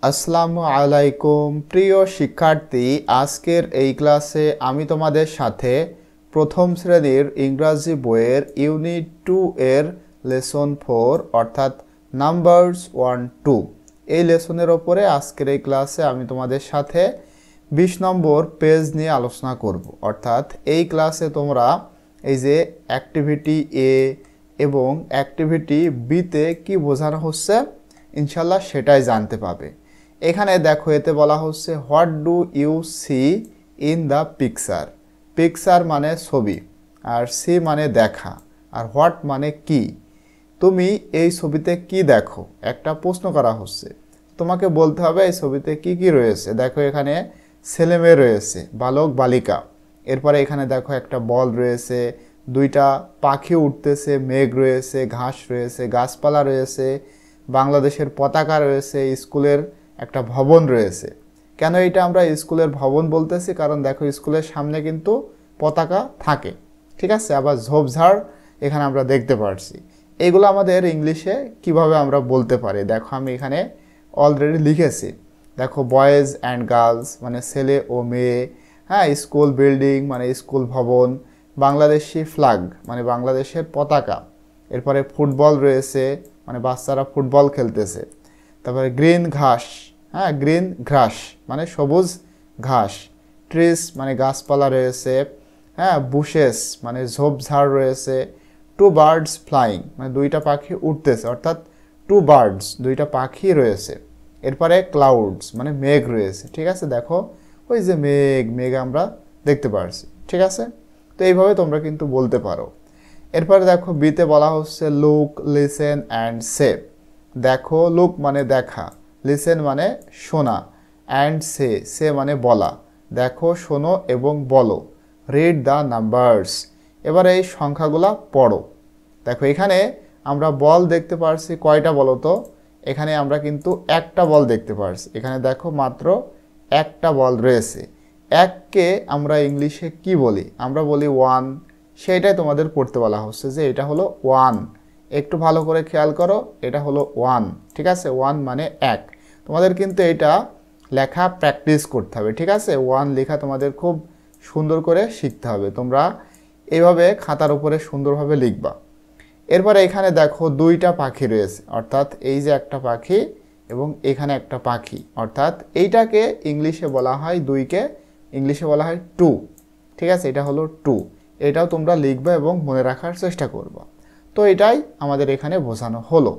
আসসালামু আলাইকুম প্রিয় শিক্ষার্থী, আজকের এই ক্লাসে আমি তোমাদের সাথে প্রথম শ্রেণীর ইংরাজি বইয়ের ইউনিট 2 এর লেসন 4 অর্থাৎ নাম্বারস 1-2 এই লেসনের ওপরে আজকের এই ক্লাসে আমি তোমাদের সাথে 20 নম্বর পেজ নিয়ে আলোচনা করব। অর্থাৎ এই ক্লাসে তোমরা এই যে অ্যাক্টিভিটি এ এবং অ্যাক্টিভিটি বিতে কি বোঝানো হচ্ছে ইনশাল্লাহ সেটাই জানতে পাবে। এখানে দেখো, এতে বলা হচ্ছে what do you see in the picture. Picture মানে ছবি, আর সি মানে দেখা, আর হোয়াট মানে কি। তুমি এই ছবিতে কি দেখো, একটা প্রশ্ন করা হচ্ছে, তোমাকে বলতে হবে এই ছবিতে কি কি রয়েছে। দেখো এখানে ছেলে মেয়ে রয়েছে, বালক বালিকা। এরপরে এখানে দেখো একটা বল রয়েছে, দুইটা পাখি উঠতেছে, মেঘ রয়েছে, ঘাস রয়েছে, গাছপালা রয়েছে, বাংলাদেশের পতাকা রয়েছে, স্কুলের একটা ভবন রয়েছে। কেন এটা আমরা স্কুলের ভবন বলতেছি? কারণ দেখো স্কুলের সামনে কিন্তু পতাকা থাকে, ঠিক আছে। আবার ঝোপঝাড় এখানে আমরা দেখতে পাচ্ছি। এগুলো আমাদের ইংলিশে কিভাবে আমরা বলতে পারি, দেখো আমি এখানে অলরেডি লিখেছি। দেখো বয়েজ অ্যান্ড গার্লস মানে ছেলে ও মেয়ে, হ্যাঁ, স্কুল বিল্ডিং মানে স্কুল ভবন, বাংলাদেশি ফ্ল্যাগ মানে বাংলাদেশের পতাকা, এরপরে ফুটবল রয়েছে মানে বাচ্চারা ফুটবল খেলতেছে, তারপরে গ্রিন ঘাস, হ্যাঁ গ্রিন ঘাস মানে সবুজ ঘাস, ট্রিস মানে গাছপালা রয়েছে, হ্যাঁ বুশেস মানে ঝোপঝাড় রয়েছে, টু বার্ডস ফ্লাইং মানে দুইটা পাখি উঠতেছে, অর্থাৎ টু বার্ডস দুইটা পাখি রয়েছে। এরপরে ক্লাউডস মানে মেঘ রয়েছে, ঠিক আছে। দেখো ওই যে মেঘ, মেঘ আমরা দেখতে পারছি, ঠিক আছে। তো এইভাবে তোমরা কিন্তু বলতে পারো। এরপরে দেখো বিতে বলা হচ্ছে লুক, লিসেন অ্যান্ড সে। দেখো, লুক মানে দেখা, লিসেন মানে শোনা, অ্যান্ড সে, সে মানে বলা। দেখো, শোনো এবং বলো। রিড দ্য নাম্বারস, এবার এই সংখ্যাগুলা পড়ো। দেখো এখানে আমরা বল দেখতে পারছি কয়টা বলো তো? এখানে আমরা কিন্তু একটা বল দেখতে পারছি। এখানে দেখো মাত্র একটা বল রয়েছে। এককে আমরা ইংলিশে কি বলি? আমরা বলি ওয়ান। সেইটাই তোমাদের পড়তে বলা হচ্ছে যে এটা হলো ওয়ান। একটু ভালো করে খেয়াল করো, এটা হলো ওয়ান, ঠিক আছে। ওয়ান মানে এক। তোমাদের কিন্তু এটা লেখা প্র্যাকটিস করতে হবে, ঠিক আছে। ওয়ান লেখা তোমাদের খুব সুন্দর করে শিখতে হবে। তোমরা এইভাবে খাতার উপরে সুন্দরভাবে লিখবা। এরপরে এখানে দেখো দুইটা পাখি রয়েছে, অর্থাৎ এই যে একটা পাখি এবং এখানে একটা পাখি, অর্থাৎ এইটাকে ইংলিশে বলা হয় দুইকে ইংলিশে বলা হয় টু, ঠিক আছে। এটা হলো টু। এটাও তোমরা লিখবা এবং মনে রাখার চেষ্টা করবা। তো এটাই আমাদের এখানে বোঝানো হলো।